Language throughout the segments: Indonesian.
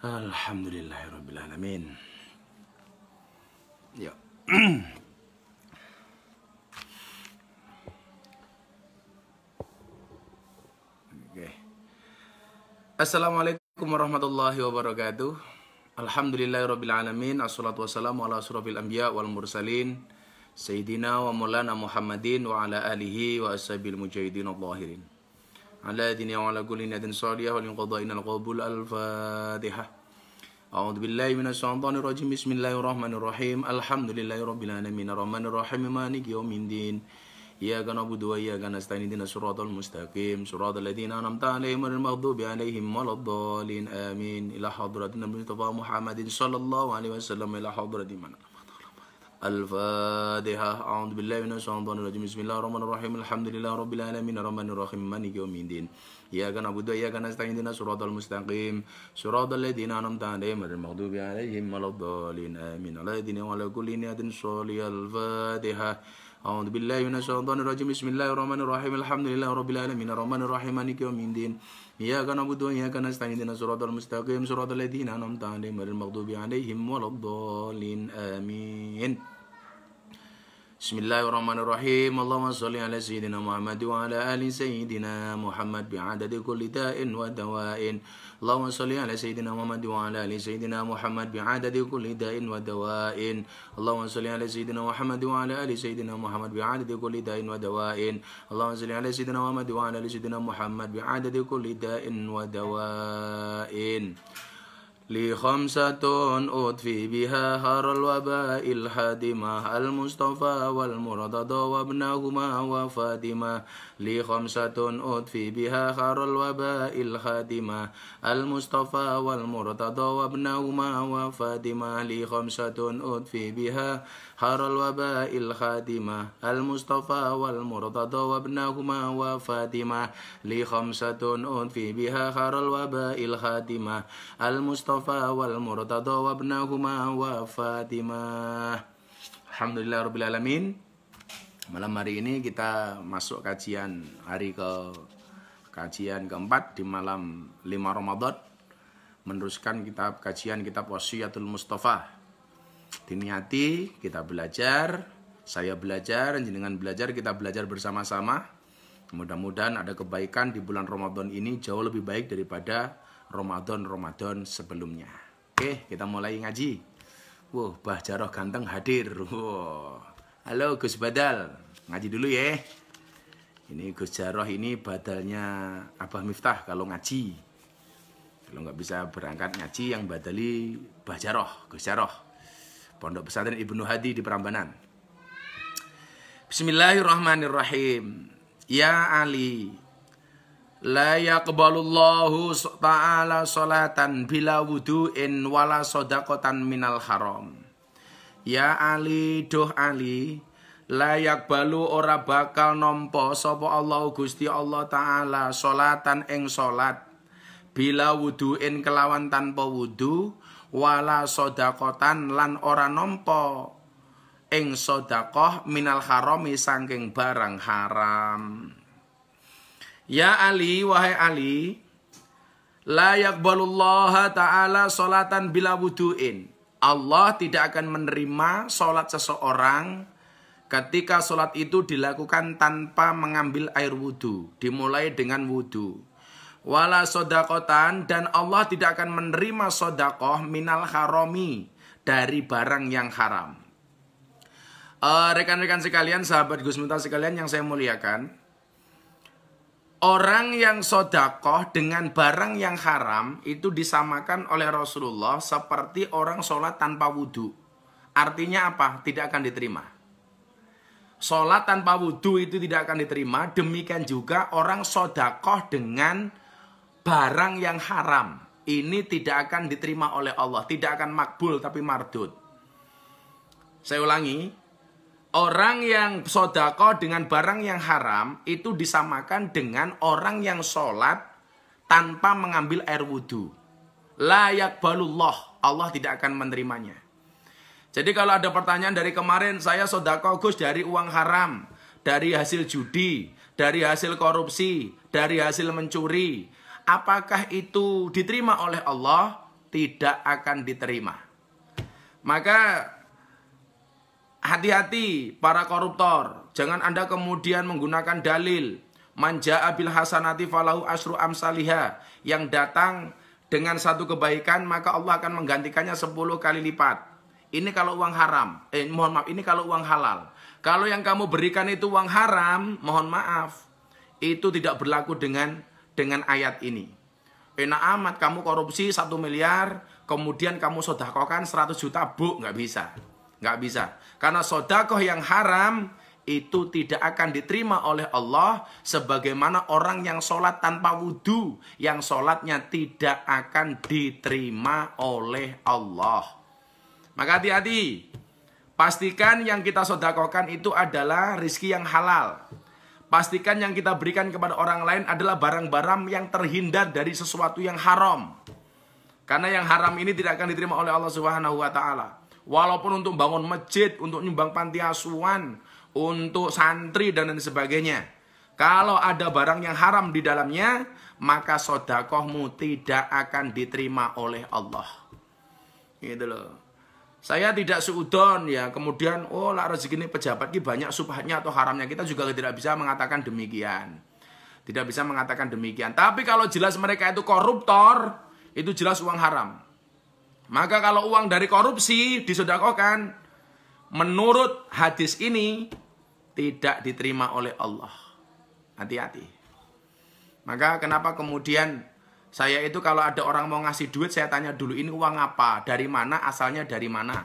Alhamdulillahirabbil alamin. Ya. Oke. Assalamualaikum warahmatullahi wabarakatuh. Alhamdulillahirabbil alamin. Assalatu wassalamu ala asyrofil anbiya wal mursalin sayyidina wa maulana Muhammadin wa ala alihi wa ashabil mujahidin adh-dhahirin. Ala dini wa ala kulli nadin salih wa liqadain al-qabul al-fatihah. A'udzu billahi minasy syaithanir rajim. Bismillahirrahmanirrahim. Alhamdulillahirabbil alamin arrahmanir rahim maliki yaumiddin. Iyyaka na'budu wa iyyaka nasta'in ihdinas siratal mustaqim siratal ladzina an'amta 'alaihim ghairil maghdubi 'alaihim waladdallin amin. Ila hadratin Nabi Mustafa Muhammadin sallallahu alaihi wasallam ila hadratin man Al-Fatihah. A'udzu billahi minasy syaithanir rajim. Bismillahirrahmanirrahim. Alhamdulillahirabbil alamin arrahmanir rahim maliki yaumiddin. Iyyaka na'budu wa iyyaka nasta'in ihdinas siratal mustaqim siratal ladzina an'amta 'alaihim ghairil maghdubi 'alaihim waladdallin amin. Ala dini wa ala kulli niyatin shalihal Fatihah. A'udzu billahi minasy syaithanir rajim. Bismillahirrahmanirrahim. Alhamdulillahirabbil alamin arrahmanir rahim maliki yaumiddin. Iyyaka na'budu wa iyyaka nasta'in ihdinas siratal mustaqim siratal ladzina an'amta 'alaihim ghairil maghdubi 'alaihim waladdallin amin. Bismillahirrahmanirrahim. Allahumma shalli ala sayyidina Muhammad wa ala ali sayyidina Muhammad bi'adadi kulli da'in wa dawa'in. Allahumma shalli ala sayyidina Muhammad wa ala ali sayyidina Muhammad bi'adadi kulli da'in wa dawa'in. Allahumma shalli ala sayyidina Muhammad wa ala ali sayyidina Muhammad bi'adadi kulli da'in wa dawa'in. Allahumma shalli ala sayyidina Muhammad wa ala ali sayyidina Muhammad bi'adadi kulli da'in wa dawa'in. Li khamsatun udfi biha haral waba'il hadimah al-Mustafa wal Murtada wa ibnahuma wa Fatimah. Li khamsatun udfi biha haral waba'il hadimah al-Mustafa wal Murtada wa ibnahuma wa Fatimah. Li khamsatun udfi biha haral waba'il hadimah al-Mustafa wal Murtada wa ibnahuma wa Fatimah. Li khamsatun udfi biha haral waba'il hadimah al-Mustafa wal Murtada wa ibnahuma wa Fatimah. Alhamdulillahirabbil alamin. Malam hari ini kita masuk kajian keempat di malam 5 Ramadan, meneruskan kajian kitab Wasiyatul Mustafa. Diniati kita belajar, saya belajar, jenengan belajar, kita belajar bersama-sama. Mudah-mudahan ada kebaikan di bulan Ramadan ini jauh lebih baik daripada Ramadan sebelumnya. Oke, kita mulai ngaji. Wah, Bah Jaroh ganteng hadir. Wah. Halo Gus Badal, ngaji dulu ya. Ini Gus Jaroh ini badalnya Abah Miftah kalau ngaji. Kalau nggak bisa berangkat ngaji, yang badali Bah Jaroh, Gus Jaroh. Pondok Pesantren Ibnu Hadi di Prambanan. Bismillahirrahmanirrahim. Ya Ali, la yaqbalullahu ta'ala salatan bila wudu'in wala sodaqotan minal haram. Ya Ali, doh Ali, la yaqbalu ora bakal nompo sapa Allah Gusti Allah Ta'ala salatan ing salat bila wudu'in kelawan tanpa wudu wala sodaqotan lan ora nompo ing sodaqoh minal harami saking barang haram. Ya Ali, wahai Ali, la yaqbalullaha ta'ala salatan bila wudu'in. Allah tidak akan menerima salat seseorang ketika salat itu dilakukan tanpa mengambil air wudu, dimulai dengan wudu. Wala sodakotan, dan Allah tidak akan menerima sodakoh minal harami, dari barang yang haram. Rekan-rekan sekalian, sahabat Gus Miftah sekalian yang saya muliakan, orang yang sodakoh dengan barang yang haram itu disamakan oleh Rasulullah seperti orang sholat tanpa wudhu. Artinya apa? Tidak akan diterima. Sholat tanpa wudhu itu tidak akan diterima. Demikian juga orang sodakoh dengan barang yang haram. Ini tidak akan diterima oleh Allah. Tidak akan makbul tapi mardud. Saya ulangi. Orang yang sodako dengan barang yang haram itu disamakan dengan orang yang sholat tanpa mengambil air wudhu. La yaqbalullah, Allah tidak akan menerimanya. Jadi kalau ada pertanyaan dari kemarin, saya sodako Gus dari uang haram, dari hasil judi, dari hasil korupsi, dari hasil mencuri. Apakah itu diterima oleh Allah? tidak akan diterima. Maka hati-hati para koruptor. Jangan Anda kemudian menggunakan dalil man jaa bil hasanati falahu asyru amsalihha, yang datang dengan satu kebaikan maka Allah akan menggantikannya 10 kali lipat. Ini kalau uang haram. Mohon maaf, ini kalau uang halal. Kalau yang kamu berikan itu uang haram, mohon maaf, itu tidak berlaku dengan ayat ini. Enak amat kamu korupsi 1 miliar, kemudian kamu sodakohkan 100 juta, bu, nggak bisa. Nggak bisa. Karena sodakoh yang haram itu tidak akan diterima oleh Allah, sebagaimana orang yang sholat tanpa wudhu, yang sholatnya tidak akan diterima oleh Allah. Maka hati-hati. Pastikan yang kita sodakohkan itu adalah rizki yang halal. Pastikan yang kita berikan kepada orang lain adalah barang-barang yang terhindar dari sesuatu yang haram. Karena yang haram ini tidak akan diterima oleh Allah Subhanahu wa Ta'ala. Walaupun untuk bangun masjid, untuk nyumbang panti asuhan, untuk santri dan lain sebagainya. Kalau ada barang yang haram di dalamnya, maka sodakohmu tidak akan diterima oleh Allah. Gitu loh. Saya tidak seudon ya, kemudian lah rezeki ini pejabat ini banyak subhatnya atau haramnya. Kita juga tidak bisa mengatakan demikian. Tidak bisa mengatakan demikian. Tapi kalau jelas mereka itu koruptor, itu jelas uang haram. Maka kalau uang dari korupsi disedekahkan, menurut hadis ini tidak diterima oleh Allah. Hati-hati. Maka kenapa kemudian saya itu kalau ada orang mau ngasih duit, saya tanya dulu ini uang apa, dari mana, asalnya dari mana.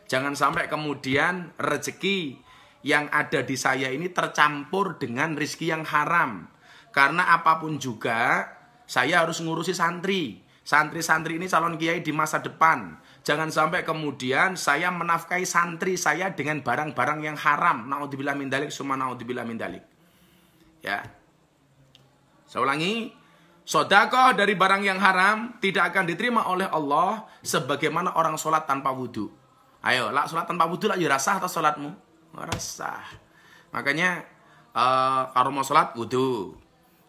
Jangan sampai kemudian rezeki yang ada di saya ini tercampur dengan rezeki yang haram. Karena apapun juga, saya harus ngurusi santri. Santri-santri ini calon kiai di masa depan. Jangan sampai kemudian saya menafkahi santri saya dengan barang-barang yang haram. Na'udzubillah min dzalik, summa na'udzubillah min dzalik. Ya. Saya ulangi. Sedekah dari barang yang haram tidak akan diterima oleh Allah sebagaimana orang sholat tanpa wudhu. Ayo, lah sholat tanpa wudhu lah, ya rasah atau sholatmu? Rasah. Makanya kalau mau sholat wudhu,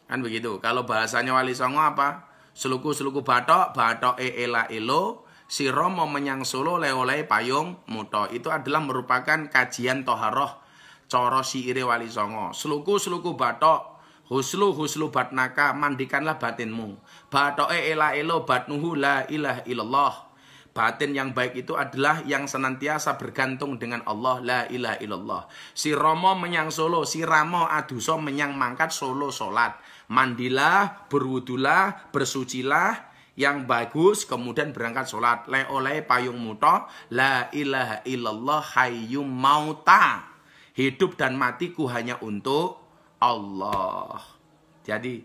kan begitu. Kalau bahasanya Wali Songo apa? Seluku-seluku batok, batok ela elo, si romo menyang solo leolai payung muto. Itu adalah merupakan kajian toharoh coro siire Wali Songo. Seluku-seluku batok, huslu batnaka, mandikanlah batinmu. Batoe ela elo batnuhu la ilaha illallah. Batin yang baik itu adalah yang senantiasa bergantung dengan Allah, la ilaha illallah. Si romo menyang solo, si ramo aduso menyang mangkat solo solat. Mandilah, berwudulah, bersucilah yang bagus, kemudian berangkat solat. Le oleh payung muto, la ilaha illallah hayyum mauta. Hidup dan matiku hanya untuk Allah. Jadi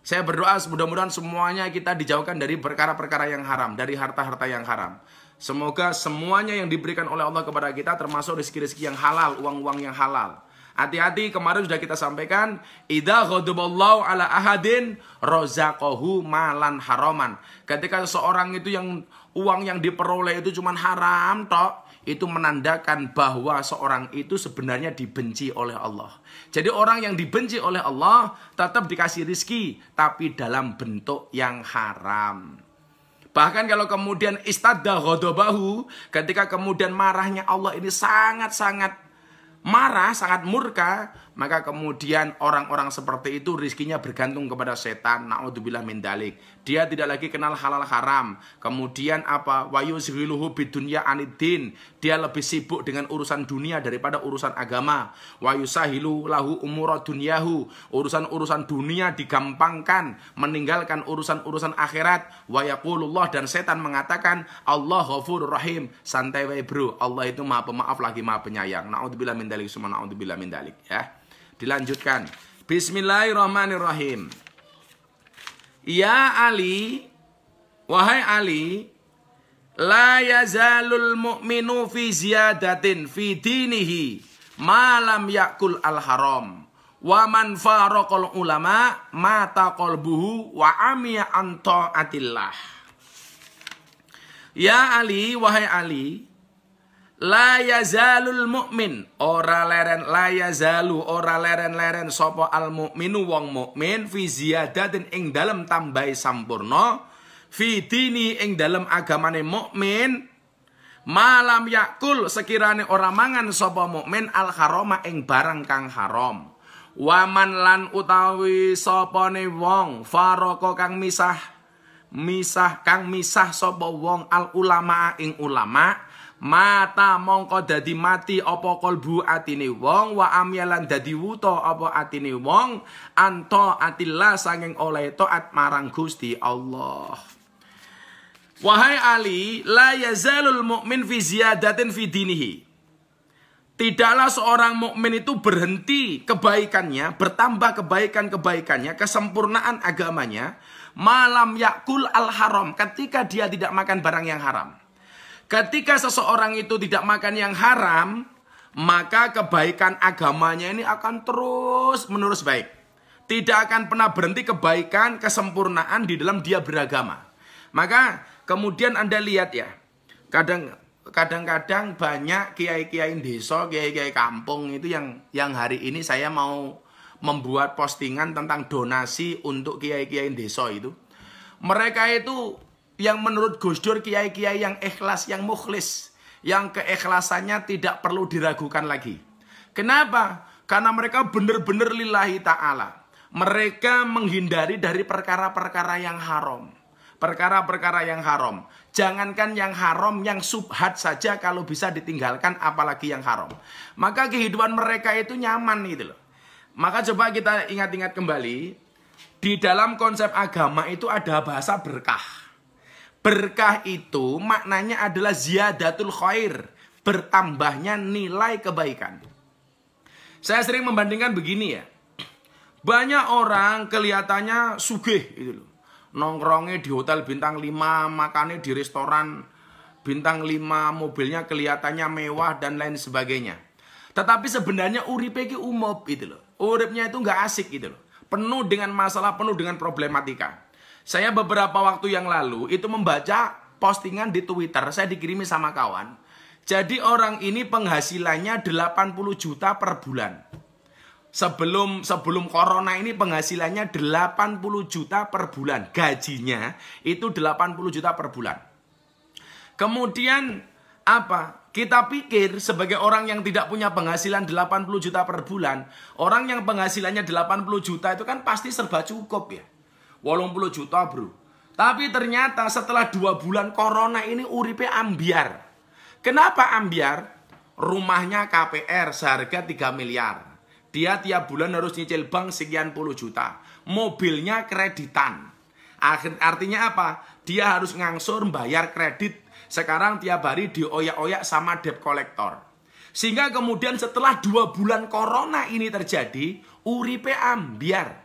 saya berdoa mudah-mudahan semuanya kita dijauhkan dari perkara-perkara yang haram, dari harta-harta yang haram. Semoga semuanya yang diberikan oleh Allah kepada kita termasuk rezeki-rezeki yang halal, uang-uang yang halal. Hati-hati, kemarin sudah kita sampaikan, idza ghadaballahu ala ahadin razaqahu malan haraman. Ketika seseorang itu yang uang yang diperoleh itu cuma haram tok, itu menandakan bahwa seorang itu sebenarnya dibenci oleh Allah. Jadi orang yang dibenci oleh Allah tetap dikasih rizki, tapi dalam bentuk yang haram. Bahkan kalau kemudian istadda ghadabahu, ketika kemudian marahnya Allah ini sangat-sangat marah, sangat murka, maka kemudian orang-orang seperti itu rizkinya bergantung kepada setan. Na'udzubillah min dzalik. Dia tidak lagi kenal halal haram. Kemudian apa? Wa yuzghiluhu bidunya aniddin. Dia lebih sibuk dengan urusan dunia daripada urusan agama. Wa yusahilu lahu umura dunyahu. Urusan-urusan dunia digampangkan, meninggalkan urusan-urusan akhirat. Wa yaqulullah, dan setan mengatakan Allah ghafurur rahim. Santai wae bro, Allah itu Maha Pemaaf lagi Maha Penyayang. Na'udzubillah min dzalik, summa na'udzubillah min dzalik, ya. Dilanjutkan. Bismillahirrahmanirrahim. Ya Ali, wahai Ali, la yazalul mu'minu fi ziyadatin fi dinihi ma lam yakul al haram. Wa man faraqal ulama mata qalbuhu wa amiya an ta'atillah. Ya Ali, wahai Ali, la yazalul mu'min, ora leren, la yazalu, ora leren-leren sopo al mu'minu wong mukmin fi ziyadatin ing dalem tambahi sampurna fi dini ing dalam agamane mukmin malam yakul sekirane ora mangan sapa mukmin al harama ing barang kang haram. Waman lan utawi sapane wong faroko kang misah sapa wong al ulama ing ulama mata mongko dadi mati apa kalbu atine wong wa amyalan dadi wuta apa atine wong anto atillah sanging oleh taat marang Gusti Allah. Wahai Ali, la yazalul mu'min fi ziyadatin fi dinihi. Tidaklah seorang mukmin itu berhenti kebaikannya, bertambah kebaikannya, kesempurnaan agamanya, malam yakul al-haram, ketika dia tidak makan barang yang haram. Ketika seseorang itu tidak makan yang haram, maka kebaikan agamanya ini akan terus menerus baik. Tidak akan pernah berhenti kebaikan, kesempurnaan di dalam dia beragama. Maka kemudian Anda lihat ya, kadang-kadang banyak kiai-kiai desa, kiai-kiai kampung itu yang hari ini saya mau membuat postingan tentang donasi untuk kiai-kiai desa itu. Mereka itu yang menurut Gus Dur kiai-kiai yang ikhlas, yang mukhlis, yang keikhlasannya tidak perlu diragukan lagi. Kenapa? Karena mereka benar-benar lillahi ta'ala. Mereka menghindari dari perkara-perkara yang haram. Perkara-perkara yang haram. Jangankan yang haram, yang subhat saja kalau bisa ditinggalkan, apalagi yang haram. Maka kehidupan mereka itu nyaman gitu loh. Maka coba kita ingat-ingat kembali, di dalam konsep agama itu ada bahasa berkah. Berkah itu maknanya adalah ziyadatul khair, bertambahnya nilai kebaikan. Saya sering membandingkan begini ya. Banyak orang kelihatannya sugih gitu loh. Nongkrongnya di hotel bintang 5, makannya di restoran bintang 5, mobilnya kelihatannya mewah dan lain sebagainya. Tetapi sebenarnya uripe ki umop gitu loh. Uripnya itu nggak asik gitu loh. Penuh dengan masalah, penuh dengan problematika. Saya beberapa waktu yang lalu itu membaca postingan di Twitter, saya dikirimi sama kawan. Jadi orang ini penghasilannya 80 juta per bulan. Sebelum corona ini penghasilannya 80 juta per bulan. Gajinya itu 80 juta per bulan. Kemudian apa? Kita pikir sebagai orang yang tidak punya penghasilan 80 juta per bulan, orang yang penghasilannya 80 juta itu kan pasti serba cukup ya. 80 juta bro. Tapi ternyata setelah 2 bulan corona ini uripe ambiar. Kenapa ambiar? Rumahnya KPR seharga 3 miliar. Dia tiap bulan harus nyicil bank sekian puluh juta. Mobilnya kreditan. Artinya apa? Dia harus ngangsur bayar kredit. Sekarang tiap hari dioyak-oyak sama debt collector. Sehingga kemudian setelah 2 bulan corona ini terjadi, uripe ambiar.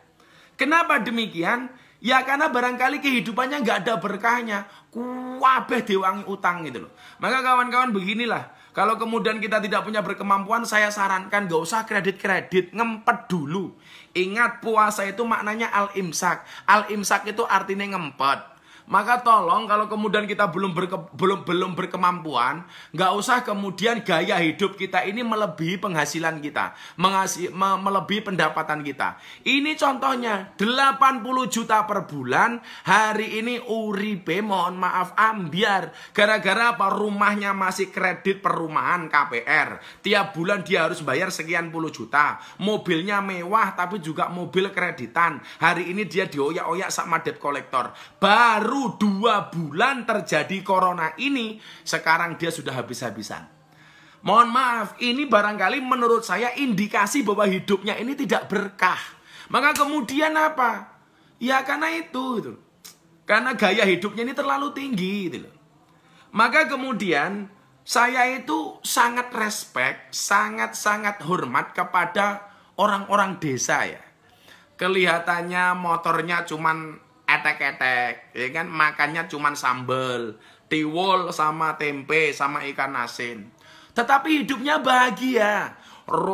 Kenapa demikian? Ya karena barangkali kehidupannya nggak ada berkahnya. Kuwabeh diwangi utang gitu loh. Maka kawan-kawan beginilah. Kalau kemudian kita tidak punya berkemampuan, saya sarankan gak usah kredit-kredit, ngempet dulu. Ingat puasa itu maknanya al-imsak. Al-imsak itu artinya ngempet. Maka tolong kalau kemudian kita belum berkemampuan, nggak usah kemudian gaya hidup kita ini melebihi penghasilan kita, melebihi pendapatan kita. Ini contohnya 80 juta per bulan, hari ini uripe mohon maaf ambiar. Gara-gara apa? Rumahnya masih kredit perumahan KPR. Tiap bulan dia harus bayar sekian puluh juta. Mobilnya mewah tapi juga mobil kreditan. Hari ini dia dioyak-oyak sama debt collector. Baru 2 bulan terjadi corona ini, sekarang dia sudah habis-habisan. Mohon maaf, ini barangkali menurut saya indikasi bahwa hidupnya ini tidak berkah. Maka kemudian apa? Ya karena itu gitu. Karena gaya hidupnya ini terlalu tinggi gitu. Maka kemudian saya itu sangat respect, sangat-sangat hormat kepada orang-orang desa ya. Kelihatannya motornya cuman etek-etek, ya kan, makannya cuman sambal, tiwul sama tempe sama ikan asin. Tetapi hidupnya bahagia.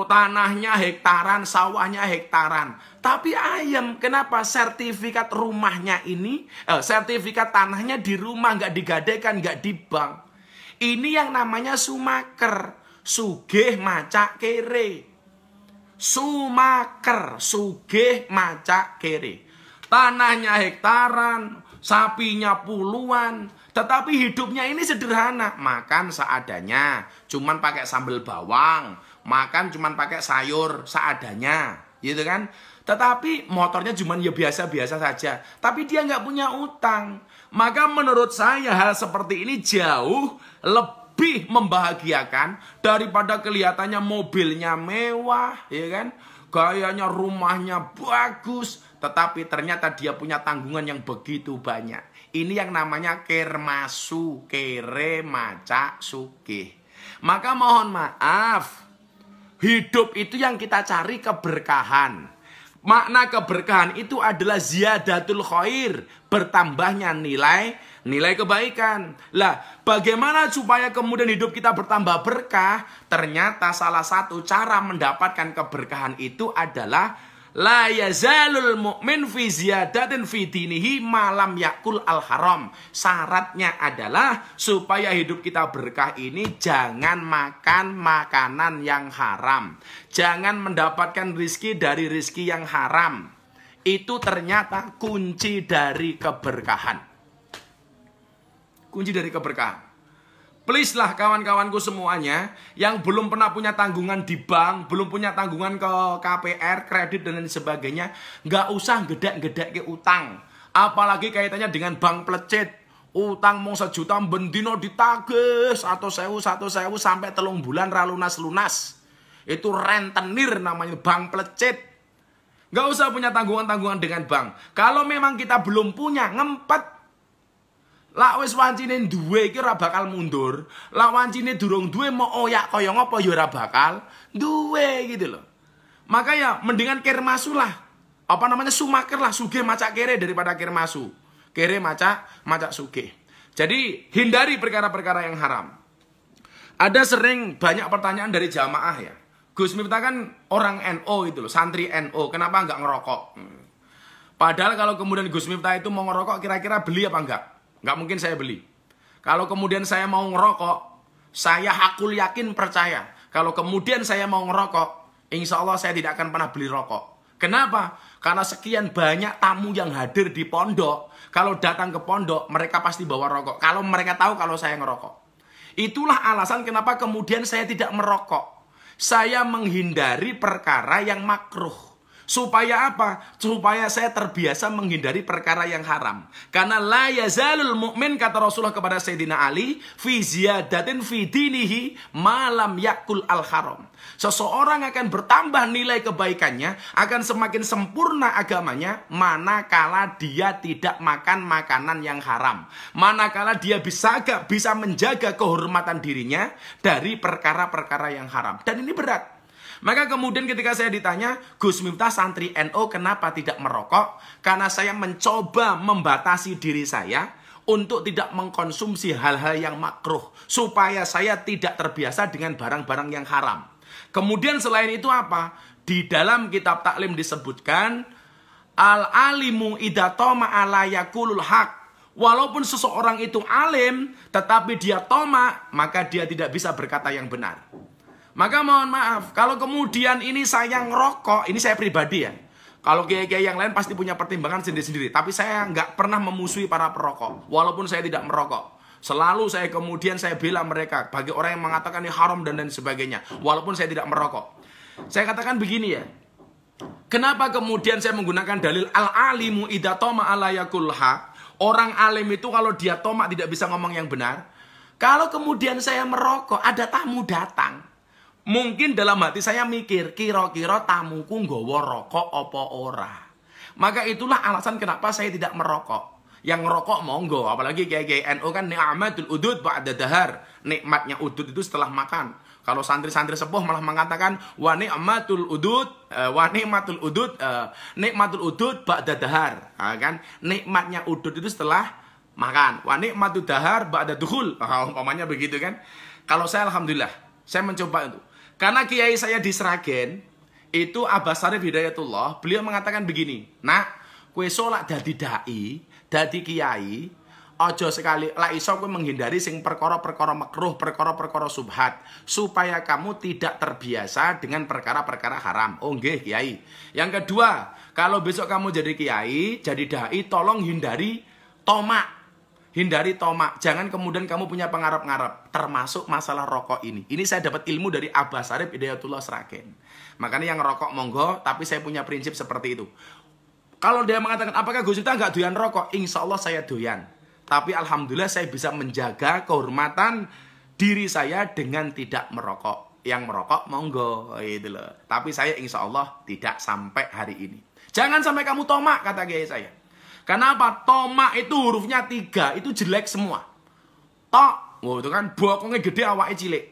Tanahnya hektaran, sawahnya hektaran. Tapi ayam, kenapa? Sertifikat rumahnya ini, sertifikat tanahnya di rumah, nggak digadaikan, nggak di bank. Ini yang namanya sumaker, sugih macak kere. Sumaker, sugih macak kere. Tanahnya hektaran, sapinya puluhan, tetapi hidupnya ini sederhana, makan seadanya, cuman pakai sambal bawang, makan cuman pakai sayur seadanya, gitu kan? Tetapi motornya cuman ya biasa-biasa saja, tapi dia nggak punya utang. Maka menurut saya hal seperti ini jauh lebih membahagiakan daripada kelihatannya mobilnya mewah, ya kan? Gayanya rumahnya bagus, tetapi ternyata dia punya tanggungan yang begitu banyak. Ini yang namanya kermasu, kere maca sugih. Maka mohon maaf, hidup itu yang kita cari keberkahan. Makna keberkahan itu adalah ziyadatul khair, bertambahnya nilai kebaikan. Lah, bagaimana supaya kemudian hidup kita bertambah berkah? Ternyata salah satu cara mendapatkan keberkahan itu adalah la yazalul mu'min fi ziyadatin fi dinihi malam yakul al haram. Syaratnya adalah supaya hidup kita berkah ini jangan makan makanan yang haram, jangan mendapatkan rizki dari rizki yang haram. Itu ternyata kunci dari keberkahan. Kunci dari keberkahan. Please lah kawan-kawanku semuanya yang belum pernah punya tanggungan di bank, belum punya tanggungan ke KPR, kredit dan lain sebagainya, nggak usah gedek-gedek ke utang. Apalagi kaitannya dengan bank plecet. Utang mau 1 juta bendino ditagih 1.000 sampai 3 bulan ra lunas-lunas. Itu rentenir namanya, bank plecet. Nggak usah punya tanggungan-tanggungan dengan bank. Kalau memang kita belum punya, ngempet. Lak wis wancine duwe iki ora bakal mundur. Lak wancine durung duwe mau oyak kaya ngopo ya ora bakal duwe gitu loh. Maka ya mendingan kermasu lah. Apa namanya, sumaker lah, sugih maca kere daripada kermasu. Kere maca sugih. Jadi hindari perkara-perkara yang haram. Ada sering banyak pertanyaan dari jamaah ya. Gus Miftah kan orang NO itu loh, santri NO, kenapa enggak ngerokok? Padahal kalau kemudian Gus Miftah itu mau ngerokok, kira-kira beli apa enggak? Nggak mungkin saya beli. Kalau kemudian saya mau ngerokok, saya hakul yakin percaya. Kalau kemudian saya mau ngerokok, insya Allah saya tidak akan pernah beli rokok. Kenapa? Karena sekian banyak tamu yang hadir di pondok. Kalau datang ke pondok, mereka pasti bawa rokok. Kalau mereka tahu kalau saya ngerokok. Itulah alasan kenapa kemudian saya tidak merokok. Saya menghindari perkara yang makruh. Supaya apa? Supaya saya terbiasa menghindari perkara yang haram. Karena la yazalul mu'min, kata Rasulullah kepada Sayyidina Ali, fi ziyadatin fi dinihi malam yakul al haram. Seseorang akan bertambah nilai kebaikannya, akan semakin sempurna agamanya, manakala dia tidak makan makanan yang haram. Manakala dia bisa menjaga kehormatan dirinya dari perkara-perkara yang haram. Dan ini berat. Maka kemudian ketika saya ditanya, Gus Miftah santri NO kenapa tidak merokok? Karena saya mencoba membatasi diri saya untuk tidak mengkonsumsi hal-hal yang makruh. Supaya saya tidak terbiasa dengan barang-barang yang haram. Kemudian selain itu apa? Di dalam kitab taklim disebutkan, al-alimu idatoma ala yakulul haq. Walaupun seseorang itu alim, tetapi dia toma, maka dia tidak bisa berkata yang benar. Maka mohon maaf, kalau kemudian ini saya ngerokok, ini saya pribadi ya. Kalau kiai-kiai yang lain pasti punya pertimbangan sendiri-sendiri. Tapi saya nggak pernah memusuhi para perokok, walaupun saya tidak merokok. Selalu saya bela mereka bagi orang yang mengatakan ini haram dan lain sebagainya, walaupun saya tidak merokok. Saya katakan begini ya. Kenapa kemudian saya menggunakan dalil al-alimu idza tama ala yakulha? Orang alim itu kalau dia tomak tidak bisa ngomong yang benar. Kalau kemudian saya merokok, ada tamu datang. Mungkin dalam hati saya mikir, kira-kira tamuku nggawa rokok apa ora. Maka itulah alasan kenapa saya tidak merokok. Yang ngerokok monggo, apalagi kiai-kiai NU kan ni'matul udud ba'da dahar. Nikmatnya udud itu setelah makan. Kalau santri-santri sepuh malah mengatakan wa ni'matul udud nikmatul udud ba'da dahar. Kan nikmatnya udud itu setelah makan. Wa ni'matud dahar ba'da dukhul. Umpamanya begitu kan. Kalau saya alhamdulillah, saya mencoba itu. Karena kiai saya di Sragen, itu Abah Syarif Hidayatullah, beliau mengatakan begini, nak, kue solak dadi dai, dadi kiai, ojo sekali, lah iso kue menghindari sing perkara-perkara makruh, perkara-perkara subhat, supaya kamu tidak terbiasa dengan perkara-perkara haram. Oh nggih kiai. Yang kedua, kalau besok kamu jadi kiai, jadi dai, tolong hindari Tomak. Hindari tomak. Jangan kemudian kamu punya pengarap-ngarap. Termasuk masalah rokok ini. Ini saya dapat ilmu dari Abah Sarif Hidayatullah Sragen. Makanya yang rokok monggo, tapi saya punya prinsip seperti itu. Kalau dia mengatakan, apakah Gus Miftah nggak doyan rokok? Insya Allah saya doyan. Tapi alhamdulillah saya bisa menjaga kehormatan diri saya dengan tidak merokok. Yang merokok monggo, gitu loh. Tapi saya insya Allah tidak sampai hari ini. Jangan sampai kamu tomak, kata kiai saya. Kenapa? Tomak itu hurufnya 3, itu jelek semua. Tok, oh, itu kan bokongnya gede, awake cilik.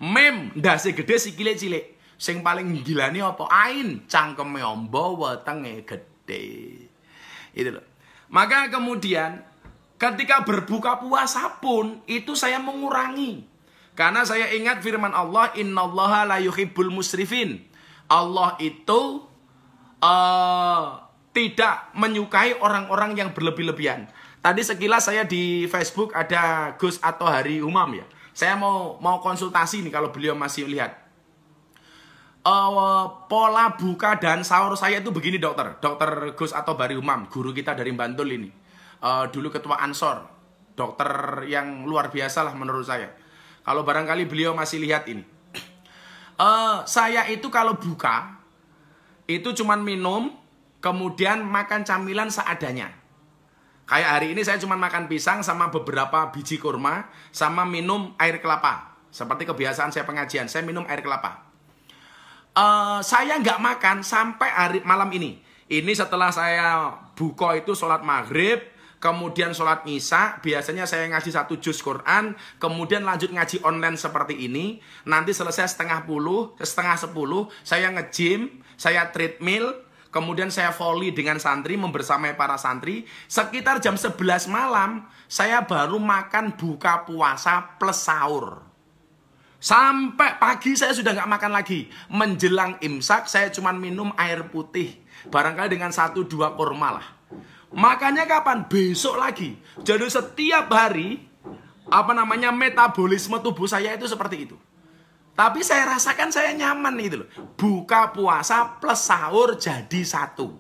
Mem, ndase gede, sikile cilik. Sing paling gilani apa? Ain, cangkeme ombo, wetenge gede. Itu loh. Maka kemudian ketika berbuka puasa pun itu saya mengurangi. Karena saya ingat firman Allah, innallaha la yuhibbul musrifin. Allah itu tidak menyukai orang-orang yang berlebih-lebihan. Tadi sekilas saya di Facebook ada Gus atau Hari Umam ya. Saya mau konsultasi nih kalau beliau masih lihat. Pola buka dan sahur saya itu begini dokter. Dokter Gus atau Hari Umam, guru kita dari Bantul ini. Dulu ketua Ansor. Dokter yang luar biasa lah menurut saya. Kalau barangkali beliau masih lihat ini. Saya itu kalau buka itu cuman minum, kemudian makan camilan seadanya. Kayak hari ini saya cuma makan pisang sama beberapa biji kurma, sama minum air kelapa. Seperti kebiasaan saya pengajian, saya minum air kelapa. Saya nggak makan sampai hari malam ini. Ini setelah saya buka itu sholat maghrib, kemudian sholat isya. Biasanya saya ngaji 1 juz Quran, kemudian lanjut ngaji online seperti ini. Nanti selesai setengah 10, saya nge-gym, saya treadmill. Kemudian saya volley dengan santri, membersamai para santri. Sekitar jam 11 malam, saya baru makan buka puasa plus sahur. Sampai pagi saya sudah nggak makan lagi. Menjelang imsak, saya cuma minum air putih. Barangkali dengan 1-2 kurma lah. Makanya kapan? Besok lagi. Jadi setiap hari, metabolisme tubuh saya itu seperti itu. Tapi saya rasakan saya nyaman gitu loh. Buka puasa plus sahur jadi satu.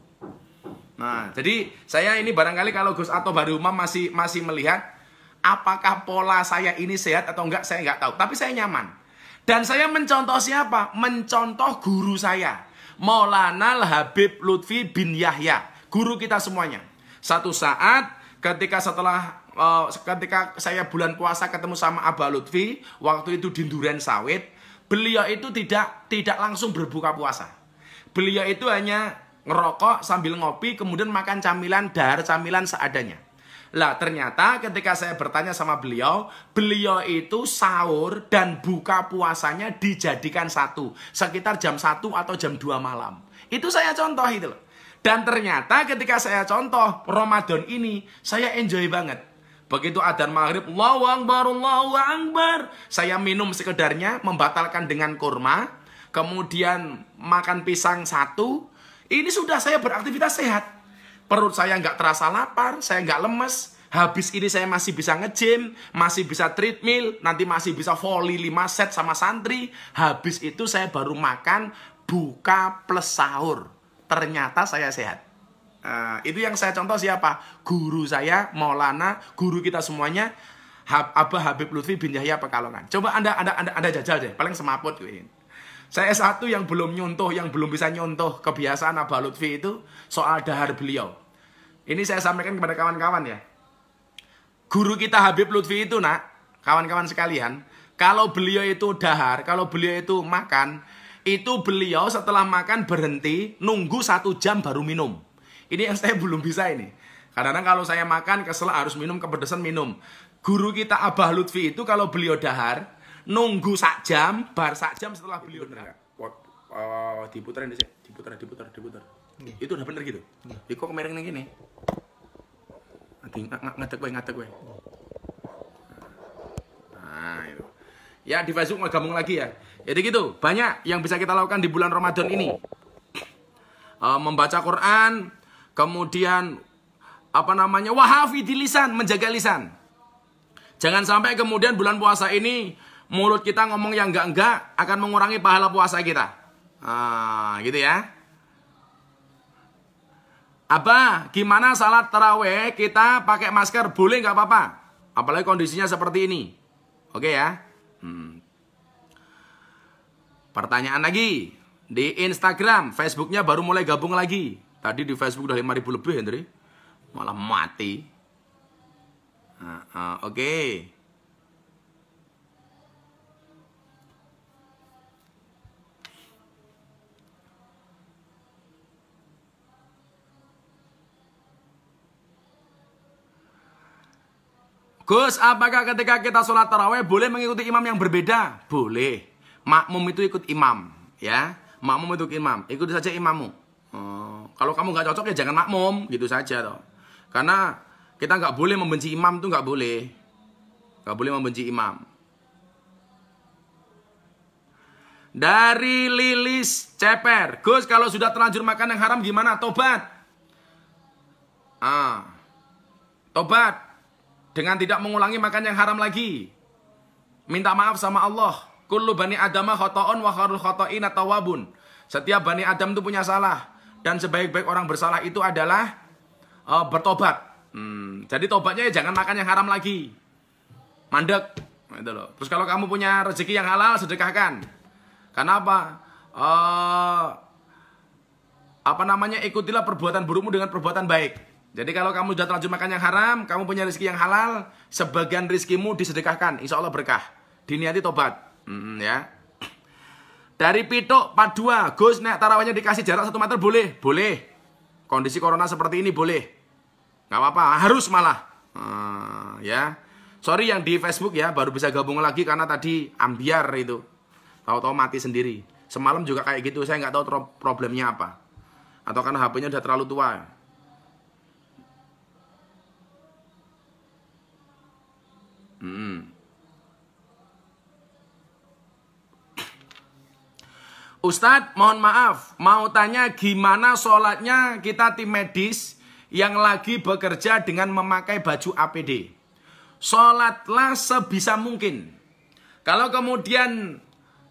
Nah, jadi saya ini barangkali kalau Gus atau Baru Umam masih melihat apakah pola saya ini sehat atau enggak, saya enggak tahu. Tapi saya nyaman. Dan saya mencontoh siapa? Mencontoh guru saya. Maulana Habib Lutfi bin Yahya. Guru kita semuanya. Satu saat ketika saya bulan puasa ketemu sama Abah Lutfi, waktu itu di Duren Sawit. Beliau itu tidak langsung berbuka puasa. Beliau itu hanya ngerokok sambil ngopi, kemudian makan camilan, dahar camilan seadanya. Lah ternyata ketika saya bertanya sama beliau itu sahur dan buka puasanya dijadikan satu. Sekitar jam 1 atau jam 2 malam. Itu saya contoh itu loh. Dan ternyata ketika saya contoh Ramadan ini, saya enjoy banget. Begitu adzan maghrib, Allahu Akbar, Allahu Akbar. Saya minum sekedarnya, membatalkan dengan kurma. Kemudian makan pisang 1. Ini sudah saya beraktivitas sehat. Perut saya nggak terasa lapar, saya nggak lemes. Habis ini saya masih bisa nge-gym, masih bisa treadmill, nanti masih bisa volley 5 set sama santri. Habis itu saya baru makan buka plus sahur. Ternyata saya sehat. Itu yang saya contoh siapa? Guru saya, Maulana, guru kita semuanya, Abah Habib Lutfi bin Yahya Pekalongan. Coba anda jajal deh, paling semaput gue. Saya satu yang belum nyontoh, yang belum bisa nyontoh kebiasaan Abah Lutfi itu soal dahar beliau. Ini saya sampaikan kepada kawan-kawan ya. Guru kita Habib Lutfi itu kawan-kawan sekalian, kalau beliau itu dahar, kalau beliau itu makan, itu beliau setelah makan berhenti, nunggu 1 jam baru minum. Ini yang saya belum bisa ini. Kadang-kadang kalau saya makan kesel harus minum, kepedesan minum. Guru kita Abah Lutfi itu kalau beliau dahar, nunggu 1 jam, bar 1 jam setelah beliau dahar. Diputerin sih, diputer. Itu udah bener gitu. Ini kok kemereng gini. Ngadek gue. Nah, itu. Ya di Facebook mau gabung lagi ya. Jadi gitu, banyak yang bisa kita lakukan di bulan Ramadan ini. Membaca Quran, kemudian wahafidhi lisan, menjaga lisan. Jangan sampai kemudian bulan puasa ini mulut kita ngomong yang enggak akan mengurangi pahala puasa kita. Gitu ya. Abah, gimana salat taraweh kita pakai masker? Boleh nggak apa-apa? Apalagi kondisinya seperti ini. Oke ya. Pertanyaan lagi. Di Instagram, Facebooknya baru mulai gabung lagi. Tadi di Facebook udah 5.000 lebih, Hendri. Malah mati. Oke. Gus, apakah ketika kita sholat taraweh boleh mengikuti imam yang berbeda? Boleh. Makmum itu ikut imam, ya. Makmum itu imam. Ikuti saja imammu. Kalau kamu nggak cocok ya jangan makmum, gitu saja toh. Karena kita nggak boleh membenci imam, itu nggak boleh. Nggak boleh membenci imam. Dari Lilis Ceper, Gus, kalau sudah terlanjur makan yang haram gimana? Tobat. Tobat. Dengan tidak mengulangi makan yang haram lagi. Minta maaf sama Allah. Kullu bani adama khota'un wa kharul khota'in at-tawwabun. Setiap bani Adam itu punya salah. Dan sebaik-baik orang bersalah itu adalah bertobat. Jadi tobatnya ya jangan makan yang haram lagi. Mandek. Gitu loh. Terus kalau kamu punya rezeki yang halal, sedekahkan. Karena apa? Ikutilah perbuatan burukmu dengan perbuatan baik. Jadi kalau kamu sudah terlanjur makan yang haram, kamu punya rezeki yang halal, sebagian rezekimu disedekahkan, insya Allah berkah. Diniati tobat, ya. Dari Pitok 42, Gus, nek tarawihnya dikasih jarak 1 meter boleh? Boleh. Kondisi corona seperti ini boleh. Nggak apa-apa, harus malah. Ya. Sorry yang di Facebook ya, baru bisa gabung lagi karena tadi ambiar itu. Tahu-tahu mati sendiri. Semalam juga kayak gitu, saya nggak tahu problemnya apa. Atau karena HP-nya udah terlalu tua. Ustadz, mohon maaf, mau tanya gimana sholatnya kita tim medis yang lagi bekerja dengan memakai baju APD. Sholatlah sebisa mungkin. Kalau kemudian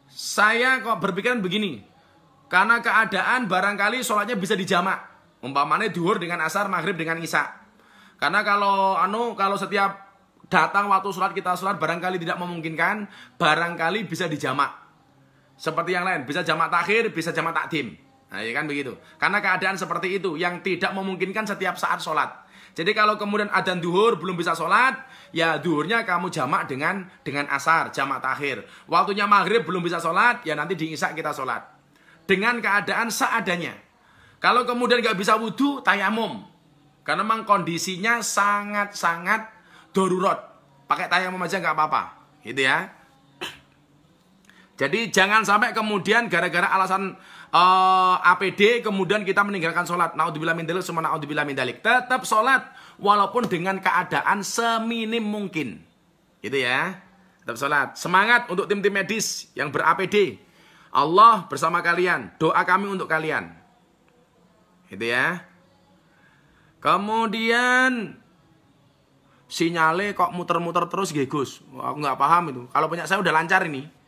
saya kok berpikiran begini, karena keadaan barangkali sholatnya bisa dijamak. Umpamanya duhur dengan asar, maghrib dengan isya. Karena kalau setiap datang waktu sholat kita sholat barangkali tidak memungkinkan, barangkali bisa dijamak. Seperti yang lain, bisa jamak takhir, bisa jamak takdim. Nah, ya kan begitu. Karena keadaan seperti itu yang tidak memungkinkan setiap saat sholat. Jadi kalau kemudian adzan duhur belum bisa sholat, ya duhurnya kamu jamak dengan asar, jamak takhir. Waktunya maghrib belum bisa sholat, ya nanti di isya kita sholat. Dengan keadaan seadanya. Kalau kemudian nggak bisa wudhu, tayamum. Karena memang kondisinya sangat-sangat darurat. Pakai tayamum aja nggak apa-apa. Gitu ya. Jadi jangan sampai kemudian gara-gara alasan APD kemudian kita meninggalkan sholat. Naudzubillah min dzalik, summa naudzubillah min dzalik. Tetap sholat walaupun dengan keadaan seminim mungkin. Gitu ya. Tetap sholat. Semangat untuk tim-tim medis yang ber-APD. Allah bersama kalian. Doa kami untuk kalian. Gitu ya. Kemudian sinyalnya kok muter-muter terus Gus. Aku nggak paham itu. Kalau punya saya udah lancar ini.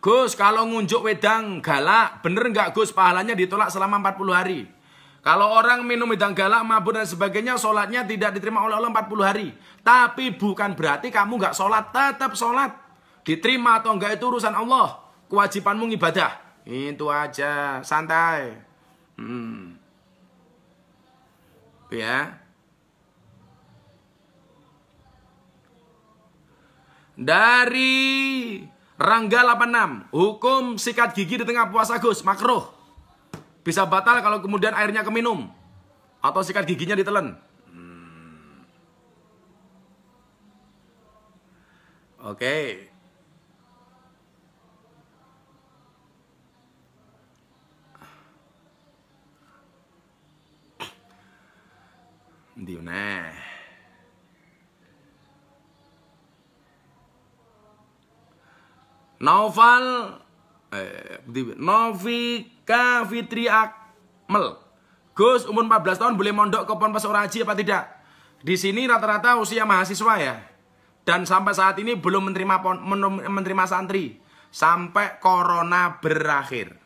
Gus, kalau ngunjuk wedang galak, bener nggak Gus pahalanya ditolak selama 40 hari? Kalau orang minum wedang galak, mabuk dan sebagainya, sholatnya tidak diterima oleh Allah 40 hari. Tapi bukan berarti kamu nggak sholat, tetap sholat. Diterima atau enggak itu urusan Allah. Kewajibanmu ibadah. Itu aja, santai. Ya. Dari Rangga 86, hukum sikat gigi di tengah puasa Gus, makruh. Bisa batal kalau kemudian airnya keminum. Atau sikat giginya ditelan. Oke. Nah. Novika Fitri Akmel, Gus, umur 14 tahun boleh mondok ke Ponpes Oraji apa tidak? Di sini rata-rata usia mahasiswa ya. dan sampai saat ini belum menerima santri sampai corona berakhir.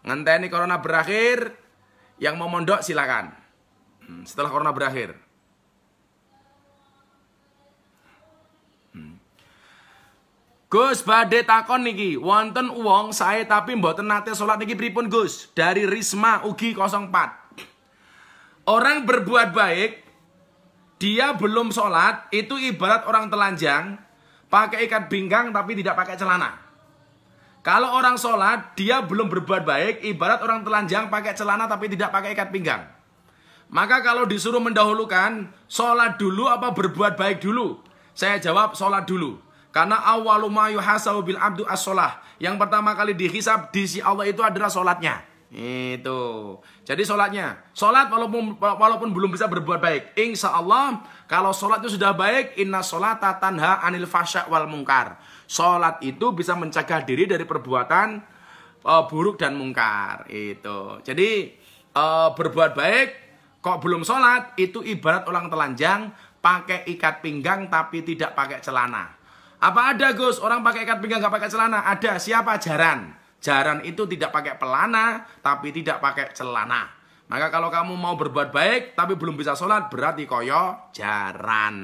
Ngenteni corona berakhir, yang mau mondok silakan. Setelah corona berakhir. Gus badhe takon niki, wonten uwong sae tapi mboten nate salat niki pripun Gus? Dari Risma Ugi 04. Orang berbuat baik, dia belum sholat, itu ibarat orang telanjang, pakai ikat pinggang tapi tidak pakai celana. Kalau orang sholat, dia belum berbuat baik, ibarat orang telanjang pakai celana tapi tidak pakai ikat pinggang. Maka kalau disuruh mendahulukan, sholat dulu apa berbuat baik dulu? Saya jawab sholat dulu. Karena awwalu ma yuhasabu bil abdu as-sholah. Yang pertama kali dihisab di sisi Allah itu adalah sholatnya. Itu. Jadi sholatnya. Sholat walaupun belum bisa berbuat baik. Insya Allah kalau sholat itu sudah baik, inna sholata tanha anil fasya wal mungkar. Sholat itu bisa mencegah diri dari perbuatan buruk dan mungkar. Itu. Jadi berbuat baik kok belum sholat itu ibarat orang telanjang pakai ikat pinggang tapi tidak pakai celana. Apa ada Gus orang pakai ikat pinggang gak pakai celana? Ada. Siapa? Jaran. Jaran itu tidak pakai pelana tapi tidak pakai celana. Maka kalau kamu mau berbuat baik tapi belum bisa sholat berarti koyo jaran.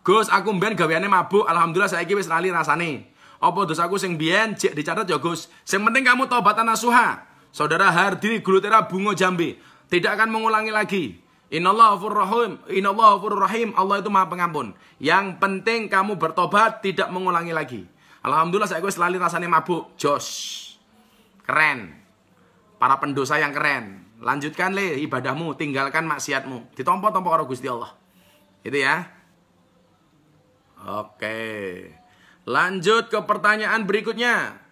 Gus aku mbiyen gaweane mabuk, alhamdulillah saiki wis lali rasane. Apa dosaku sing mbiyen jek dicatat ya Gus. Sing penting kamu taubatan nasuha. Saudara Hardi Glutera Bungo Jambi tidak akan mengulangi lagi. Innallaha ghafurur rahim. Allah itu Maha Pengampun. Yang penting kamu bertobat, tidak mengulangi lagi. Alhamdulillah saya wis lali rasane mabuk. Jos. Keren. Para pendosa yang keren. Lanjutkan le ibadahmu, tinggalkan maksiatmu. Ditompo-tompo karo Gusti Allah. Itu ya. Oke. Lanjut ke pertanyaan berikutnya.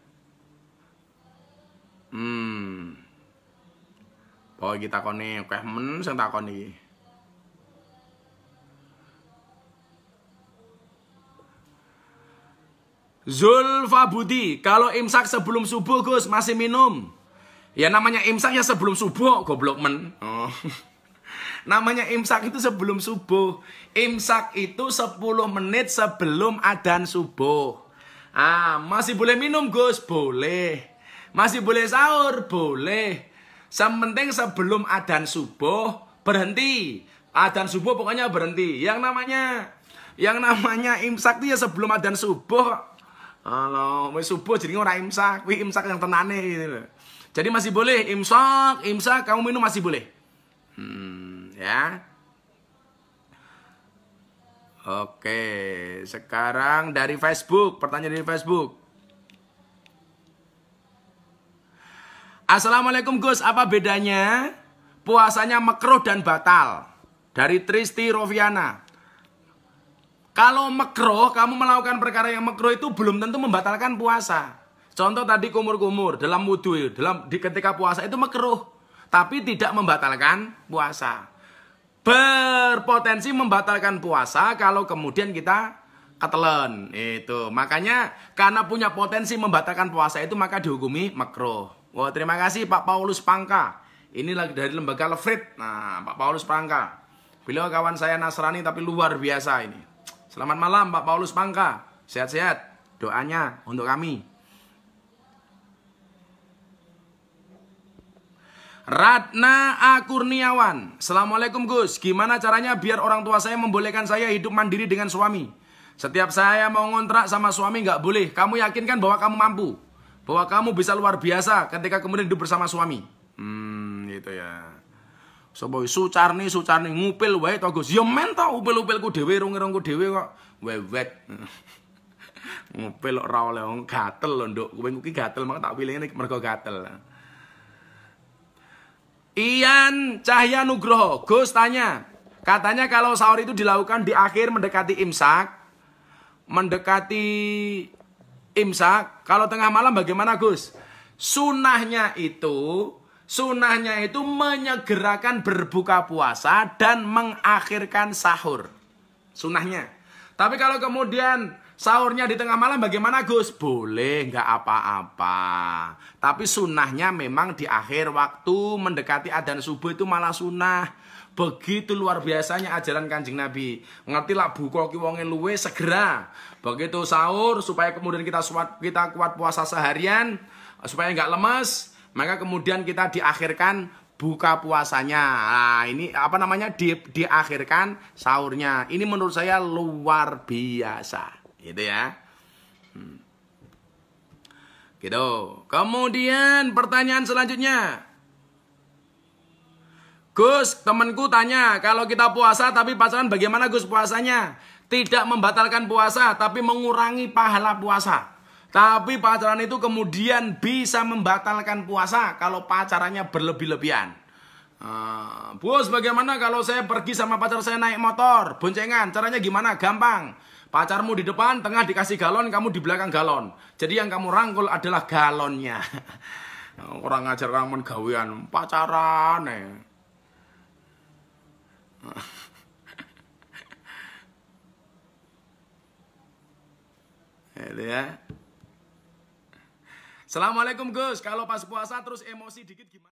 Pokoknya kita takoni, oke men sing takoni. Zulfa Budi, kalau imsak sebelum subuh Gus masih minum. Ya namanya imsak ya sebelum subuh, goblok men. Oh. Namanya imsak itu sebelum subuh. Imsak itu 10 menit sebelum adzan subuh. Masih boleh minum Gus? Boleh. Masih boleh sahur? Boleh. Sementing sebelum adzan subuh berhenti. Adzan subuh pokoknya berhenti. Yang namanya imsak itu ya sebelum adzan subuh. Kalau subuh jadi ora imsak, kuwi imsak yang tenane gitu. Jadi masih boleh imsak kamu minum masih boleh. Ya. Oke, sekarang dari Facebook, pertanyaan dari Facebook. Assalamualaikum Gus, apa bedanya puasanya makruh dan batal? Dari Tristi Roviana. Kalau makruh, kamu melakukan perkara yang makruh itu belum tentu membatalkan puasa. Contoh tadi kumur-kumur dalam wudu, ketika puasa itu makruh, tapi tidak membatalkan puasa. Berpotensi membatalkan puasa kalau kemudian kita ketelen. Itu. Makanya karena punya potensi membatalkan puasa itu maka dihukumi makruh. Wah, terima kasih Pak Paulus Pangka. Ini lagi dari lembaga Lefrit. Nah, Pak Paulus Pangka. Beliau kawan saya Nasrani tapi luar biasa ini. Selamat malam Pak Paulus Pangka. Sehat-sehat. Doanya untuk kami. Ratna Akurniawan. Assalamualaikum Gus. Gimana caranya biar orang tua saya membolehkan saya hidup mandiri dengan suami? Setiap saya mau ngontrak sama suami nggak boleh. Kamu yakinkan bahwa kamu mampu? Bahwa kamu bisa luar biasa ketika kemudian hidup bersama suami. Gitu ya. Sopo sucarni ngupil wae to Gus. Ya men to upil-upilku dhewe rung-rungku dhewe kok wewet. Ngupil kok ora oleh wong gatel lho, Nduk. Kowe iki gatel maka tak pilih mergo gatel. Ian Cahya Nugroho, Gus tanya. Katanya kalau sahur itu dilakukan di akhir mendekati imsak, kalau tengah malam bagaimana Gus? Sunahnya itu menyegerakan berbuka puasa dan mengakhirkan sahur. Sunahnya. Tapi kalau kemudian Sahurnya di tengah malam bagaimana Gus? Boleh, nggak apa-apa. Tapi sunnahnya memang di akhir waktu mendekati adzan subuh itu malah sunnah. Begitu luar biasanya ajaran Kanjeng Nabi. Ngerti lah buka ki wonge luwe segera. Begitu sahur supaya kemudian kita kuat puasa seharian, supaya nggak lemes, maka kemudian kita diakhirkan buka puasanya. Nah, ini apa namanya? Diakhirkan sahurnya. Ini menurut saya luar biasa. Gitu ya. Gitu. Kemudian pertanyaan selanjutnya. Gus, temanku tanya, kalau kita puasa tapi pacaran bagaimana Gus puasanya? Tidak membatalkan puasa, tapi mengurangi pahala puasa. Tapi pacaran itu kemudian bisa membatalkan puasa kalau pacarannya berlebih-lebihan. Bos, bagaimana kalau saya pergi sama pacar saya naik motor, boncengan? Caranya gimana? Gampang. Pacarmu di depan, tengah dikasih galon, kamu di belakang galon. Jadi yang kamu rangkul adalah galonnya. Orang ngajar ramen gawean, pacaran ya. Itu ya. Assalamualaikum Gus, kalau pas puasa terus emosi dikit gimana?